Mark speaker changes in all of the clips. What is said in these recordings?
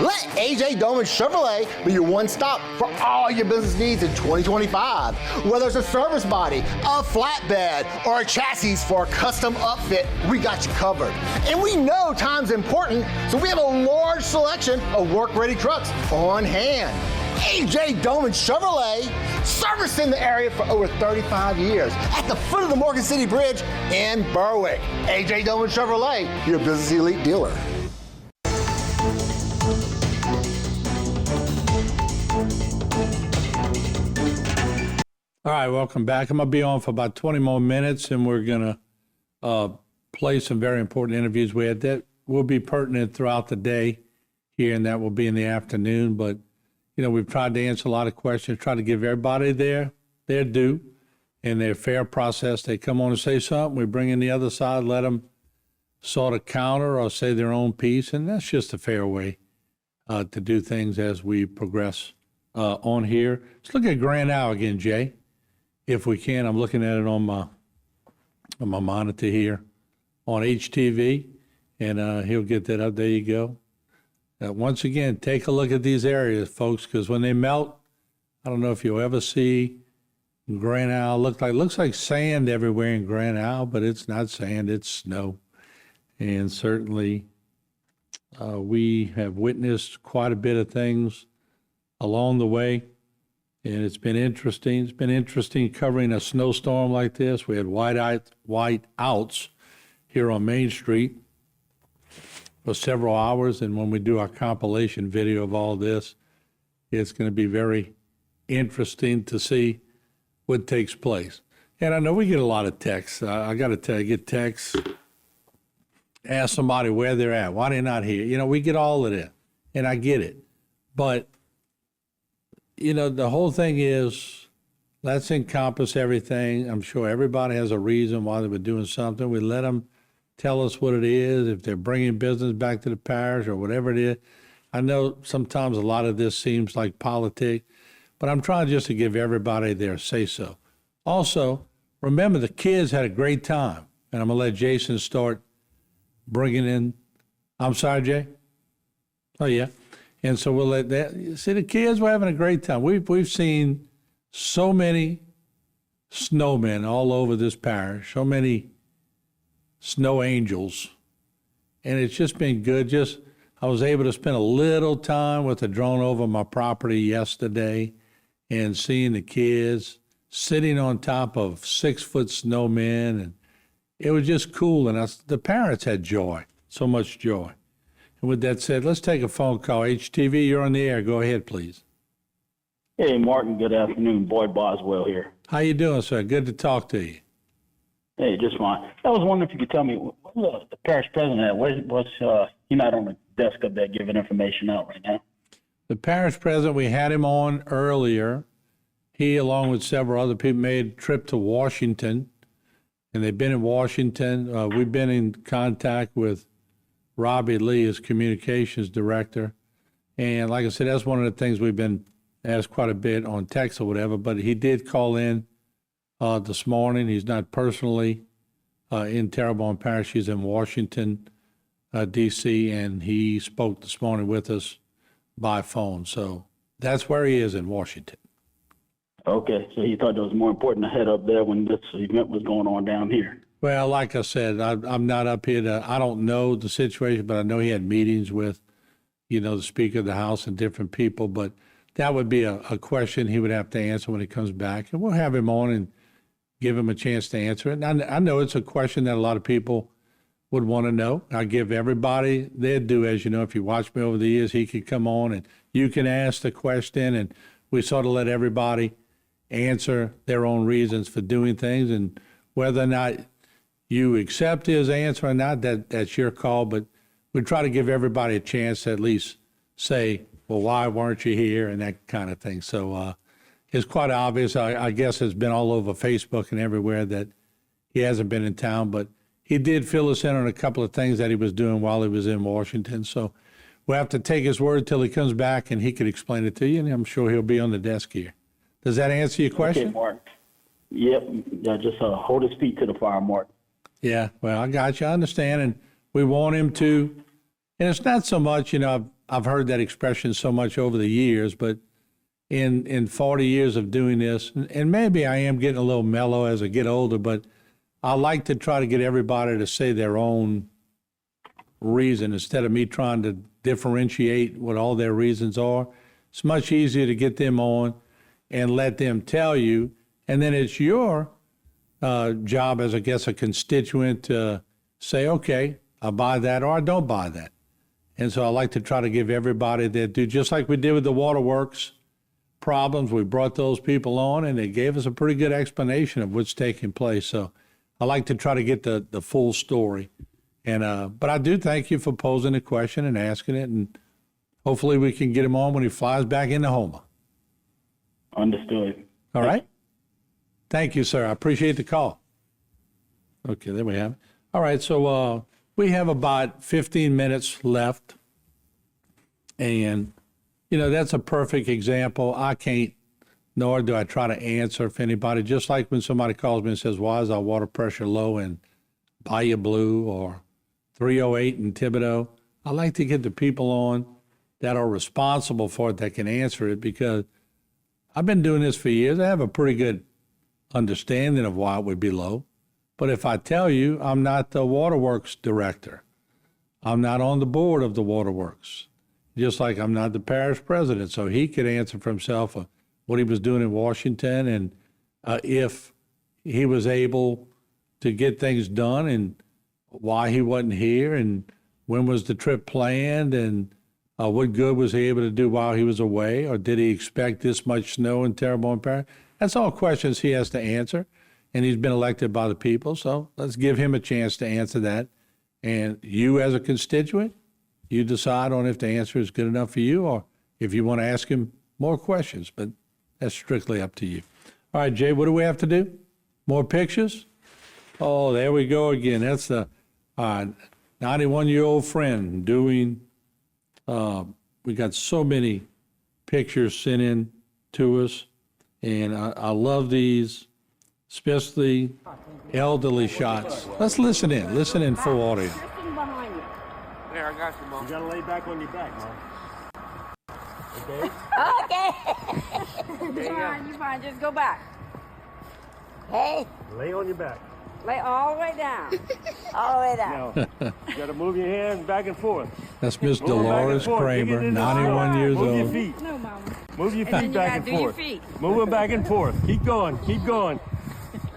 Speaker 1: Let AJ Doman Chevrolet be your one stop for all your business needs in 2025. Whether it's a service body, a flatbed, or a chassis for a custom upfit, we got you covered. And we know time's important, so we have a large selection of work-ready trucks on hand. AJ Doman Chevrolet, serviced in the area for over 35 years at the foot of the Morgan City Bridge in Berwick. AJ Doman Chevrolet, your business elite dealer.
Speaker 2: All right, welcome back. I'm going to be on for about 20 more minutes, and we're going to play some very important interviews we had that will be pertinent throughout the day here, and that will be in the afternoon. But, you know, we've tried to answer a lot of questions, try to give everybody their due and their fair process. They come on and say something, we bring in the other side, let them sort of counter or say their own piece, and that's just a fair way to do things as we progress on here. Let's look at Grand Isle again, Jay. If we can, I'm looking at it on my monitor here on HTV, and he'll get that up. There you go. Once again, take a look at these areas, folks, because when they melt, I don't know if you'll ever see Grand Isle looks like sand everywhere in Grand Isle, but it's not sand, it's snow. And certainly we have witnessed quite a bit of things along the way. And it's been interesting. It's been interesting covering a snowstorm like this. We had white outs here on Main Street for several hours. And when we do our compilation video of all this, it's going to be very interesting to see what takes place. And I know we get a lot of texts. I got to tell you, I get texts, ask somebody where they're at, why they're not here. You know, we get all of that, and I get it. But you know, the whole thing is, let's encompass everything. I'm sure everybody has a reason why they were doing something. We let them tell us what it is, if they're bringing business back to the parish or whatever it is. I know sometimes a lot of this seems like politics, but I'm trying just to give everybody their say-so. Also, remember the kids had a great time, and I'm going to let Jason start bringing in. I'm sorry, Jay? Oh, yeah. And so we'll let that, you see, the kids were having a great time. We've seen so many snowmen all over this parish, so many snow angels, and it's just been good. I was able to spend a little time with the drone over my property yesterday and seeing the kids sitting on top of 6-foot snowmen, and it was just cool. And the parents had joy, so much joy. And with that said, let's take a phone call. HTV, you're on the air. Go ahead, please.
Speaker 3: Hey, Martin. Good afternoon. Boyd Boswell here.
Speaker 2: How you doing, sir? Good to talk to you.
Speaker 3: Hey, just fine. I was wondering if you could tell me, what's the parish president at? He's not on the desk up there giving information out right now.
Speaker 2: The parish president, we had him on earlier. He, along with several other people, made a trip to Washington, and they've been in Washington. We've been in contact with Robbie Lee, his communications director. And like I said, that's one of the things we've been asked quite a bit on text or whatever, but he did call in this morning. He's not personally in Terrebonne Parish. He's in Washington, D.C., and he spoke this morning with us by phone. So that's where he is, in Washington.
Speaker 3: Okay, so he thought it was more important to head up there when this event was going on down here. Well,
Speaker 2: like I said, I'm not up here I don't know the situation, but I know he had meetings with, the Speaker of the House and different people, but that would be a question he would have to answer when he comes back. And we'll have him on and give him a chance to answer it. And I know it's a question that a lot of people would want to know. I give everybody their due. As you know, if you watch me over the years, he could come on and you can ask the question, and we sort of let everybody answer their own reasons for doing things. And whether or not you accept his answer or not, that's your call, but we try to give everybody a chance to at least say, well, why weren't you here, and that kind of thing. So it's quite obvious. I guess it's been all over Facebook and everywhere that he hasn't been in town, but he did fill us in on a couple of things that he was doing while he was in Washington. So we'll have to take his word till he comes back and he could explain it to you, and I'm sure he'll be on the desk here. Does that answer your question?
Speaker 3: Okay, Mark. Yep. Yeah, just hold his feet to the fire, Mark. Yeah,
Speaker 2: well, I got you. I understand. And we want him to, and it's not so much, I've I've heard that expression so much over the years, but in 40 years of doing this, and maybe I am getting a little mellow as I get older, but I like to try to get everybody to say their own reason instead of me trying to differentiate what all their reasons are. It's much easier to get them on and let them tell you, and then it's your job as, I guess, a constituent to say, okay, I buy that or I don't buy that. And so I like to try to give everybody that do, just like we did with the waterworks problems, we brought those people on and they gave us a pretty good explanation of what's taking place. So I like to try to get the full story. And but I do thank you for posing the question and asking it, and hopefully we can get him on when he flies back into Houma.
Speaker 3: Understood.
Speaker 2: All right? Thank you, sir. I appreciate the call. Okay, there we have it. All right, so we have about 15 minutes left. And, you know, that's a perfect example. I can't, nor do I try to answer if anybody, just like when somebody calls me and says, why is our water pressure low in Bayou Blue or 308 in Thibodeau? I like to get the people on that are responsible for it that can answer it, because I've been doing this for years. I have a pretty good understanding of why it would be low. But if I tell you, I'm not the waterworks director. I'm not on the board of the waterworks, just like I'm not the parish president. So he could answer for himself what he was doing in Washington, and if he was able to get things done, and why he wasn't here, and when was the trip planned, and what good was he able to do while he was away, or did he expect this much snow in Terrebonne Parish? That's all questions he has to answer, and he's been elected by the people, so let's give him a chance to answer that. And you as a constituent, you decide on if the answer is good enough for you or if you want to ask him more questions, but that's strictly up to you. All right, Jay, what do we have to do? More pictures? Oh, there we go again. That's the 91-year-old friend doing, we got so many pictures sent in to us, and I love these, especially elderly shots. Let's listen in full audio.
Speaker 4: There, I got you, Mom.
Speaker 5: You gotta lay back on your back, Mom. Okay?
Speaker 4: Okay. You're fine. Just go back. Hey,
Speaker 5: Lay on your back.
Speaker 4: lay all the way down. All the way down.
Speaker 5: Now, you gotta move your hand back and forth.
Speaker 2: That's Miss
Speaker 5: Move 'em back and
Speaker 2: Dolores
Speaker 5: forth. Dig it
Speaker 2: Kramer,
Speaker 5: in the
Speaker 2: 91
Speaker 5: side.
Speaker 2: years
Speaker 5: Move your
Speaker 2: old.
Speaker 5: feet.
Speaker 4: No, Mama.
Speaker 5: Move your
Speaker 4: And then
Speaker 5: feet
Speaker 4: you
Speaker 5: back
Speaker 4: gotta
Speaker 5: and
Speaker 4: do your
Speaker 5: forth.
Speaker 4: feet.
Speaker 5: Move them back and forth. Keep going. Keep going.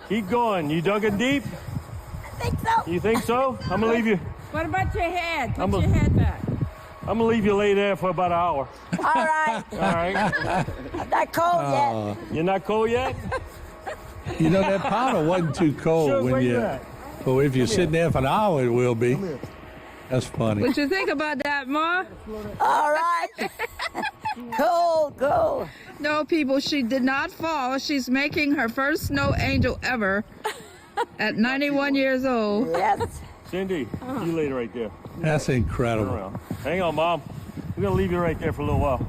Speaker 5: Keep going. You dug in deep?
Speaker 4: I think so.
Speaker 5: You think so? I'm gonna leave you.
Speaker 4: What about your head? Put
Speaker 5: I'm
Speaker 4: your
Speaker 5: a-
Speaker 4: head back.
Speaker 5: I'm gonna leave you lay there for about an hour.
Speaker 4: All right.
Speaker 5: All right?
Speaker 4: I'm not cold yet.
Speaker 5: You're not cold yet?
Speaker 2: You know, that powder wasn't too cold
Speaker 5: Sure,
Speaker 2: when
Speaker 5: where
Speaker 2: you,
Speaker 5: you at?
Speaker 2: but if you're sitting there for an hour, it will be. That's funny.
Speaker 6: What you think about that, Ma?
Speaker 4: All right. Cold.
Speaker 6: No, people, she did not fall. She's making her first snow angel ever at 91 years old.
Speaker 4: Yes.
Speaker 5: Cindy, you lay right there.
Speaker 2: That's
Speaker 5: Turn
Speaker 2: incredible.
Speaker 5: around. Hang on, Mom. We're gonna leave you right there for a little while.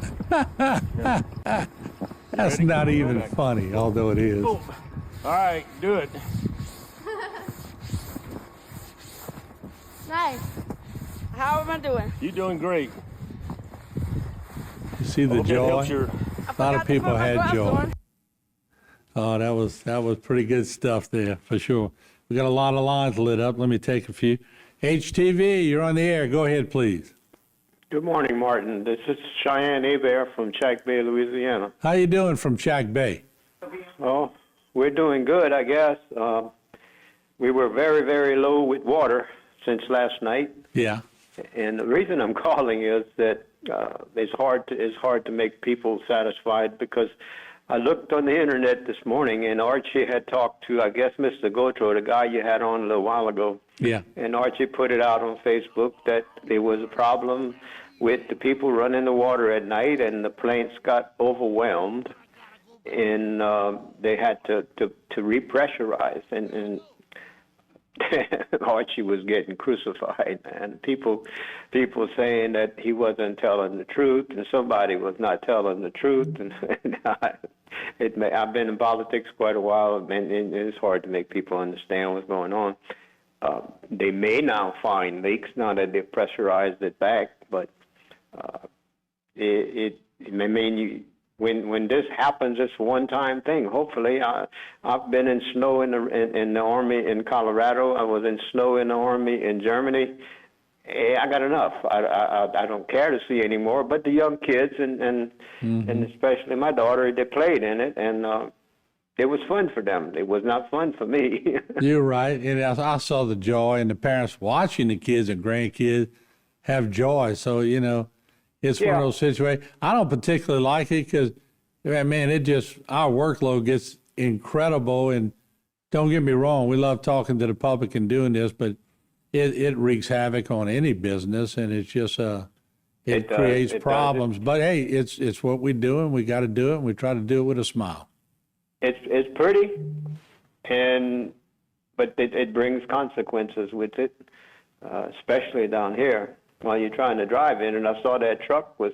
Speaker 2: That's
Speaker 5: Ready?
Speaker 2: not
Speaker 5: Go
Speaker 2: even
Speaker 5: back.
Speaker 2: funny, although it is.
Speaker 5: Boom. All right, do it.
Speaker 4: Nice. How am I doing?
Speaker 5: You're doing great.
Speaker 2: You see the
Speaker 5: Hope that helps
Speaker 2: joy?
Speaker 5: your-
Speaker 2: A lot
Speaker 4: Forgot
Speaker 2: of
Speaker 4: to
Speaker 2: people
Speaker 4: put my
Speaker 2: had
Speaker 4: gloves
Speaker 2: joy.
Speaker 4: on.
Speaker 2: Oh, that was pretty good stuff there, for sure. We got a lot of lines lit up. Let me take a few. HTV, you're on the air. Go ahead, please.
Speaker 7: Good morning, Martin. This is Cheyenne Hebert from Chack Bay, Louisiana.
Speaker 2: How you doing from Chack Bay?
Speaker 7: Oh, we're doing good, I guess. We were very, very low with water since last night,
Speaker 2: Yeah.
Speaker 7: and the reason I'm calling is that it's hard to make people satisfied, because I looked on the internet this morning, and Archie had talked to, I guess, Mr. Gotro, the guy you had on a little while ago.
Speaker 2: Yeah.
Speaker 7: And Archie put it out on Facebook that there was a problem with the people running the water at night, and the plants got overwhelmed, and they had to repressurize, and Archie was getting crucified, man. People saying that he wasn't telling the truth, and somebody was not telling the truth, and I've been in politics quite a while, and it's hard to make people understand what's going on. They may now find leaks now that they've pressurized it back, but I mean, when this happens, it's a one-time thing. Hopefully, I've been in Snow in the Army in Colorado. I was in Snow in the Army in Germany. I got enough. I don't care to see anymore. But the young kids and especially my daughter, they played in it, and it was fun for them. It was not fun for me.
Speaker 2: You're right. And I saw the joy, and the parents watching the kids and grandkids have joy. So, you know, it's one of those situations. I don't particularly like it because, man, our workload gets incredible. And don't get me wrong, we love talking to the public and doing this, but it wreaks havoc on any business, and it's just it creates problems. But hey, it's what we do, and we got to do it, and we try to do it with a smile.
Speaker 7: It's pretty, but it brings consequences with it, especially down here while you're trying to drive in. And I saw that truck was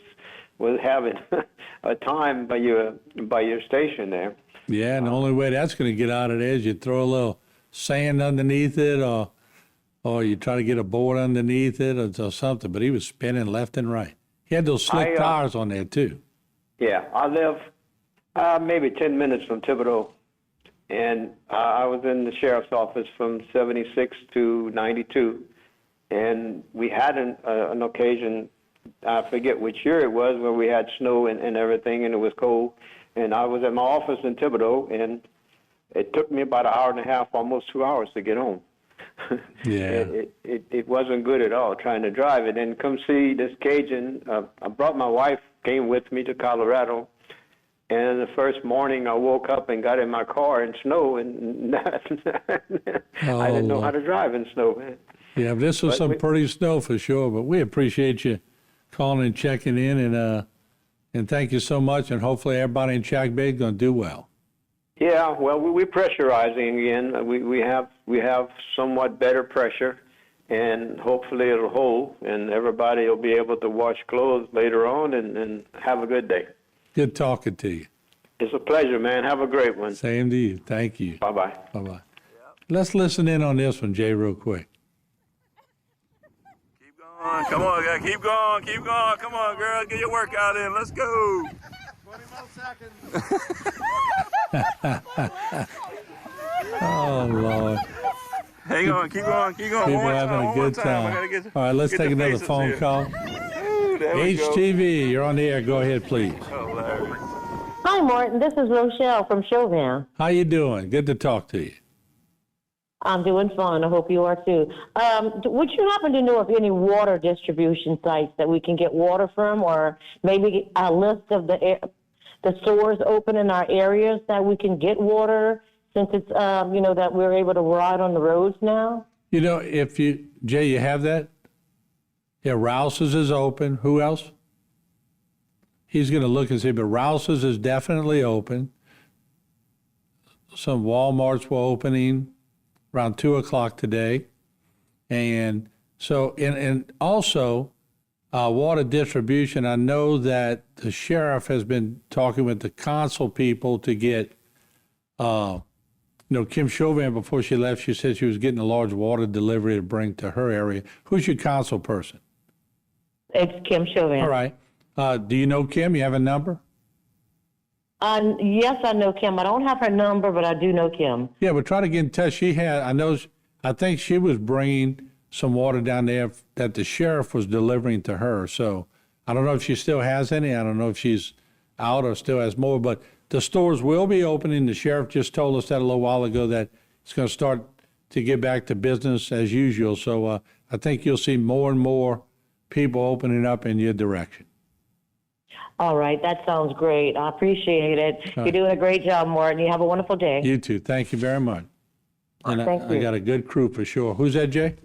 Speaker 7: having a time by your station there.
Speaker 2: Yeah, and the only way that's going to get out of there is you throw a little sand underneath it, or you try to get a board underneath it or something. But he was spinning left and right. He had those slick tires on there too. Yeah,
Speaker 7: I live maybe 10 minutes from Thibodeau, and I was in the sheriff's office from 76 to 92, and we had an occasion, I forget which year it was, where we had snow and everything, and it was cold, and I was at my office in Thibodeau, and it took me about an hour and a half, almost 2 hours to get home.
Speaker 2: Yeah.
Speaker 7: It wasn't good at all trying to drive it. And come see this Cajun. I brought my wife, came with me to Colorado. And the first morning I woke up and got in my car in snow, and I didn't know how to drive in snow, man.
Speaker 2: Yeah, this was pretty snow for sure, but we appreciate you calling and checking in, and thank you so much, and hopefully everybody in Shack Bay is going to do well.
Speaker 7: Yeah, well, we're pressurizing again. We have somewhat better pressure, and hopefully it'll hold, and everybody will be able to wash clothes later on and have a good day.
Speaker 2: Good talking to you.
Speaker 7: It's a pleasure, man. Have a great one.
Speaker 2: Same to you. Thank you.
Speaker 7: Bye-bye.
Speaker 2: Bye-bye. Yep. Let's listen in on this one, Jay, real quick.
Speaker 8: Keep going. Come on, guys. Keep going. Keep going. Come on, girl. Get your workout in. Let's go. 20 more seconds.
Speaker 2: Oh, Lord.
Speaker 8: Hang on. Keep going. Keep going.
Speaker 2: People having a good time. All right, let's take another phone call. HTV, you're on the air. Go ahead, please.
Speaker 9: Hi, Martin. This is Rochelle from Chauvin.
Speaker 2: How you doing? Good to talk to you.
Speaker 9: I'm doing fine. I hope you are too. Would you happen to know of any water distribution sites that we can get water from, or maybe a list of the stores open in our areas that we can get water, since it's that we're able to ride on the roads now?
Speaker 2: You know, Jay, you have that? Yeah, Rouse's is open. Who else? He's going to look and see, but Rouse's is definitely open. Some Walmarts were opening around 2 o'clock today. And so, and also water distribution, I know that the sheriff has been talking with the council people to get, Kim Chauvin, before she left, she said she was getting a large water delivery to bring to her area. Who's your council person?
Speaker 9: It's Kim Chauvin.
Speaker 2: All right. Do you know Kim? You have a number?
Speaker 9: Yes, I know Kim. I don't have her number, but I do know Kim.
Speaker 2: Yeah, but try to get in touch. I think she was bringing some water down there that the sheriff was delivering to her. So I don't know if she still has any. I don't know if she's out or still has more, but the stores will be opening. The sheriff just told us that a little while ago, that it's going to start to get back to business as usual. So I think you'll see more and more people opening up in your direction.
Speaker 9: All right. That sounds great. I appreciate it. You're doing a great job, Martin. You have a wonderful day.
Speaker 2: You too. Thank you very much. And
Speaker 9: Thank you.
Speaker 2: I got a good crew for sure. Who's that, Jay?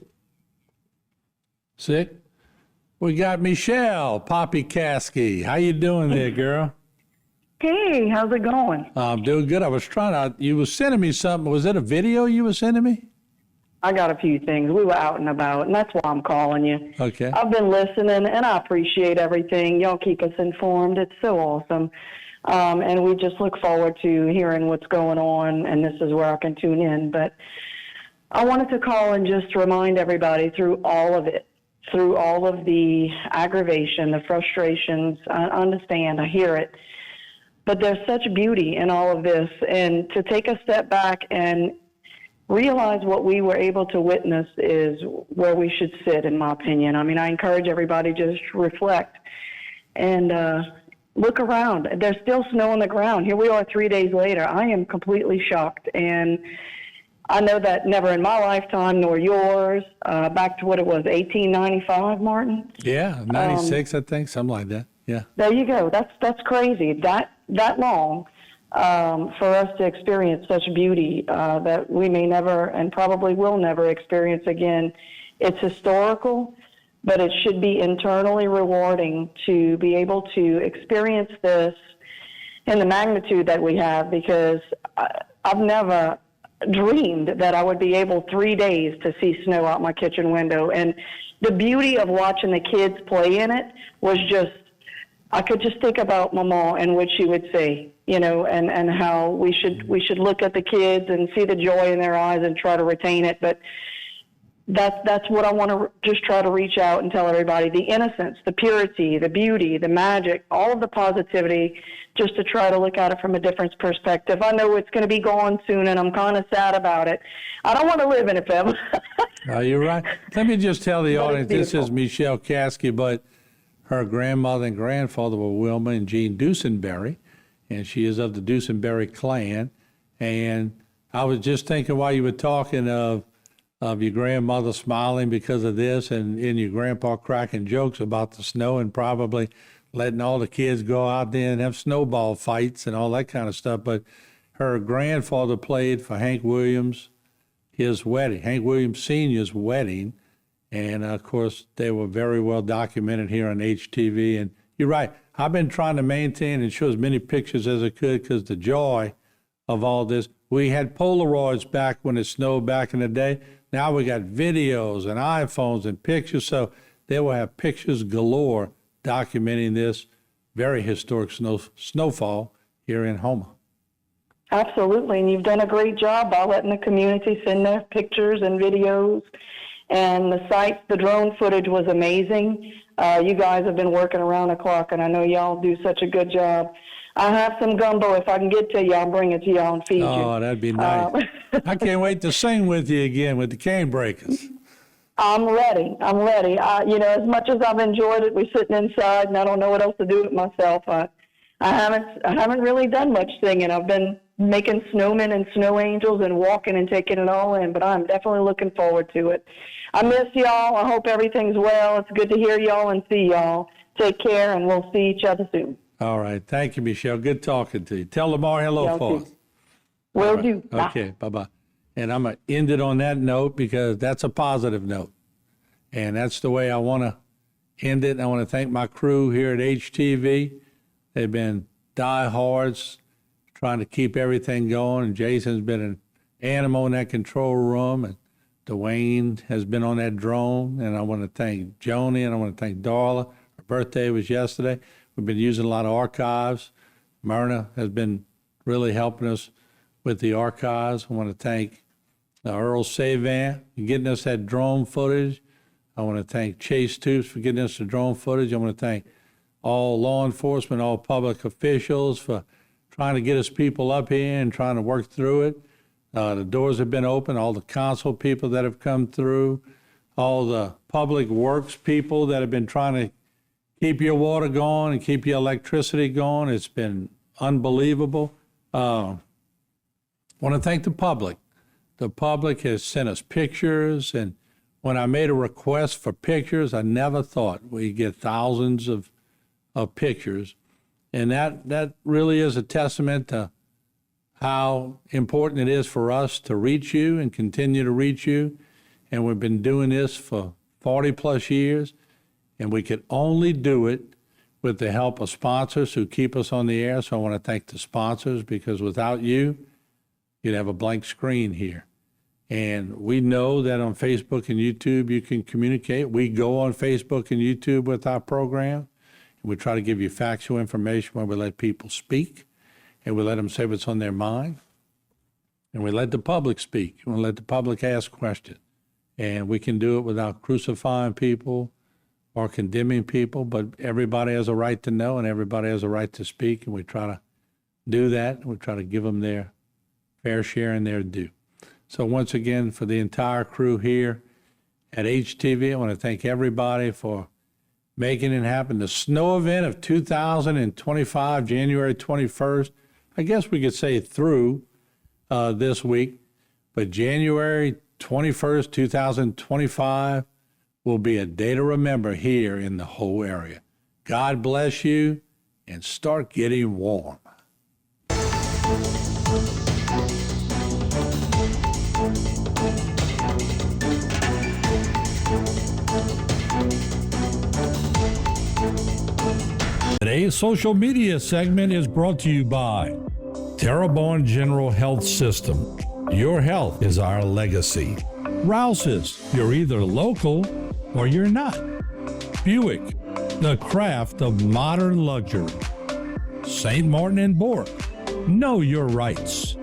Speaker 2: Sick? We got Michelle Poppy Caskey. How you doing there, girl?
Speaker 10: Hey, how's it going?
Speaker 2: I'm doing good. I was you were sending me something. Was it a video you were sending me?
Speaker 10: I got a few things. We were out and about, and that's why I'm calling you.
Speaker 2: Okay.
Speaker 10: I've been listening, and I appreciate everything. Y'all keep us informed. It's so awesome. And we just look forward to hearing what's going on, and this is where I can tune in. But I wanted to call and just remind everybody through all of it, through all of the aggravation, the frustrations. I understand, I hear it. But there's such beauty in all of this. And to take a step back and realize what we were able to witness is where we should sit, in my opinion. I mean, I encourage everybody to just reflect and look around. There's still snow on the ground. Here we are 3 days later. I am completely shocked. And I know that never in my lifetime, nor yours, back to what it was, 1895, Martin?
Speaker 2: Yeah, 96, I think, something like that. Yeah.
Speaker 10: There you go. That's crazy. That long for us to experience such beauty that we may never and probably will never experience again. It's historical, but it should be internally rewarding to be able to experience this in the magnitude that we have, because I've never dreamed that I would be able 3 days to see snow out my kitchen window. And the beauty of watching the kids play in it was just, I could just think about Mama and what she would say, you know, and how we should look at the kids and see the joy in their eyes and try to retain it. But that's what I want to just try to reach out and tell everybody: the innocence, the purity, the beauty, the magic, all of the positivity, just to try to look at it from a different perspective. I know it's going to be gone soon, and I'm kind of sad about it. I don't want to live in it, Phil.
Speaker 2: You're right. Let me just tell the audience, this is Michelle Caskey, but her grandmother and grandfather were Wilma and Jean Dusenberry, and she is of the Dusenberry clan. And I was just thinking while you were talking of your grandmother smiling because of this, and your grandpa cracking jokes about the snow and probably letting all the kids go out there and have snowball fights and all that kind of stuff. But her grandfather played for Hank Williams, his wedding, Hank Williams Sr.'s wedding. And of course, they were very well documented here on HTV. And you're right, I've been trying to maintain and show as many pictures as I could, because the joy of all this. We had Polaroids back when it snowed back in the day. Now we got videos and iPhones and pictures. So they will have pictures galore documenting this very historic snowfall here in Houma.
Speaker 10: Absolutely, and you've done a great job by letting the community send their pictures and videos. And the sites, the drone footage was amazing. You guys have been working around the clock, and I know y'all do such a good job. I have some gumbo. If I can get to you, I'll bring it to y'all and feed you.
Speaker 2: Oh, that'd be nice. I can't wait to sing with you again with the Cane Breakers.
Speaker 10: I'm ready. You know, as much as I've enjoyed it, we're sitting inside, and I don't know what else to do with myself. I haven't really done much singing. I've been making snowmen and snow angels and walking and taking it all in, but I'm definitely looking forward to it. I miss y'all. I hope everything's well. It's good to hear y'all and see y'all. Take care, and we'll see each other soon.
Speaker 2: All right. Thank you, Michelle. Good talking to you. Tell Lamar hello for us.
Speaker 10: Will do. Bye.
Speaker 2: Okay, bye-bye. And I'm going to end it on that note, because that's a positive note. And that's the way I want to end it. I want to thank my crew here at HTV. They've been diehards trying to keep everything going. And Jason's been an animal in that control room. And Dwayne has been on that drone. And I want to thank Joni, and I want to thank Darla. Her birthday was yesterday. We've been using a lot of archives. Myrna has been really helping us with the archives. I want to thank Earl Savan for getting us that drone footage. I want to thank Chase Toops for getting us the drone footage. I want to thank all law enforcement, all public officials for trying to get us people up here and trying to work through it. The doors have been open, all the council people that have come through, all the public works people that have been trying to keep your water going and keep your electricity going. It's been unbelievable. I want to thank the public. The public has sent us pictures, and when I made a request for pictures, I never thought we'd get thousands of pictures. And that really is a testament to how important it is for us to reach you and continue to reach you. And we've been doing this for 40 plus years, and we could only do it with the help of sponsors who keep us on the air. So I want to thank the sponsors, because without you, you'd have a blank screen here. And we know that on Facebook and YouTube, you can communicate. We go on Facebook and YouTube with our program. We try to give you factual information when we let people speak, and we let them say what's on their mind. And we let the public speak. We let the public ask questions. And we can do it without crucifying people or condemning people, but everybody has a right to know and everybody has a right to speak, and we try to do that. We try to give them their fair share and their due. So once again, for the entire crew here at HTV, I want to thank everybody for making it happen. The Snow event of 2025, January 21st, I guess we could say through this week, but January 21st, 2025 will be a day to remember here in the whole area. God bless you, and start getting warm.
Speaker 11: Today's social media segment is brought to you by Terrebonne General Health System. Your health is our legacy. Rouse's, you're either local or you're not. Buick, the craft of modern luxury. St. Martin and Bourke, know your rights.